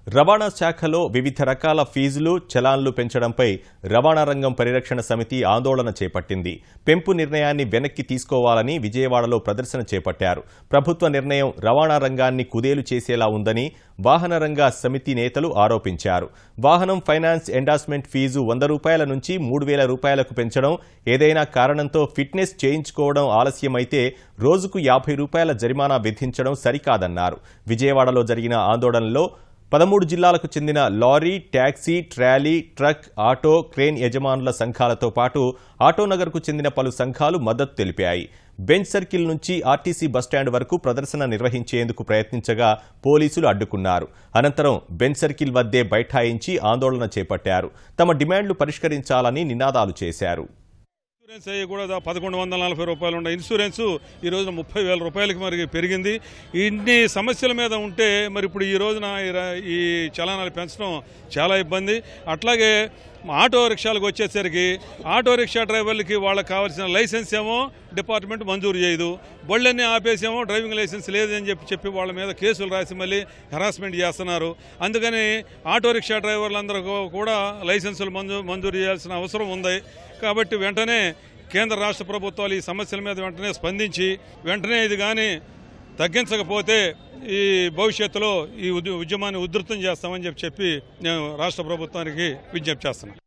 రవాణా శాఖలో వివిధ రకాల ఫీజులు, చలాన్లు పెంచడంపై రవాణా రంగం పరిరక్షణ సమితి ఆందోళన చేపట్టింది. పెంపు నిర్ణయాన్ని వెనక్కి తీసుకోవాలని విజయవాడలో ప్రదర్శన చేపట్టారు. ప్రభుత్వ నిర్ణయం రవాణా రంగాన్ని కుదేలు చేసేలా ఉందని వాహన రంగ సమితి నేతలు ఆరోపించారు. వాహనం ఫైనాన్స్ ఎండార్స్మెంట్ ఫీజు 100 రూపాయల నుంచి 3000 రూపాయలకు పెంచడం, ఏదైనా కారణంతో ఫిట్నెస్ చేయించుకోవడం ఆలస్యమైతే రోజుకు 50 రూపాయల జరిమానా విధించడం సరికాదన్నారు. విజయవాడలో జరిగిన ఆందోళనలో 13 జిల్లాలకు చెందిన lorry, taxi, trolley, truck, auto, crane యజమానుల సంఘాలతో పాటు ఆటోనగర్కు చెందిన పలు సంఘాలు మద్దతు తెలిపాయి. బెంచ్ సర్కిల్ నుంచి ఆర్టీసీ బస్టాండ్ వరకు ప్రదర్శన నిర్వహించేందుకు ప్రయత్నించగా పోలీసులు అడ్డుకున్నారు. అనంతరం బెంచ్ సర్కిల్ వద్దే బైఠాయించి ఆందోళన చేపట్టారు. తమ డిమాండ్లు పరిష్కరించాలని నినాదాలు చేశారు. ఇన్సూరెన్స్ అయ్యి కూడా 1140 రూపాయలు ఉన్న ఇన్సూరెన్స్ ఈ రోజున 30,000 రూపాయలకి మరి పెరిగింది. ఇన్ని సమస్యల మీద ఉంటే మరి ఇప్పుడు ఈ రోజున ఈ చలానాలు పెంచడం చాలా ఇబ్బంది. అట్లాగే ఆటో రిక్షాలకు వచ్చేసరికి ఆటో రిక్షా డ్రైవర్లకి వాళ్ళకి కావాల్సిన లైసెన్స్ ఏమో డిపార్ట్మెంట్ మంజూరు చేయదు. బళ్ళన్నీ ఆపేసేమో డ్రైవింగ్ లైసెన్స్ లేదని చెప్పి వాళ్ళ మీద కేసులు రాసి మళ్ళీ హెరాస్మెంట్ చేస్తున్నారు. అందుకని ఆటో రిక్షా డ్రైవర్లందరూ కూడా లైసెన్సులు మంజూరు చేయాల్సిన అవసరం ఉంది. కాబట్టి వెంటనే కేంద్ర రాష్ట్ర ప్రభుత్వాలు ఈ సమస్యల మీద వెంటనే స్పందించి వెంటనే ఇది కానీ తగ్గించకపోతే ఈ భవిష్యత్తులో ఈ ఉద్యమాన్ని ఉధృతం చేస్తామని చెప్పి నేను రాష్ట్ర ప్రభుత్వానికి విజ్ఞప్తి చేస్తున్నాను.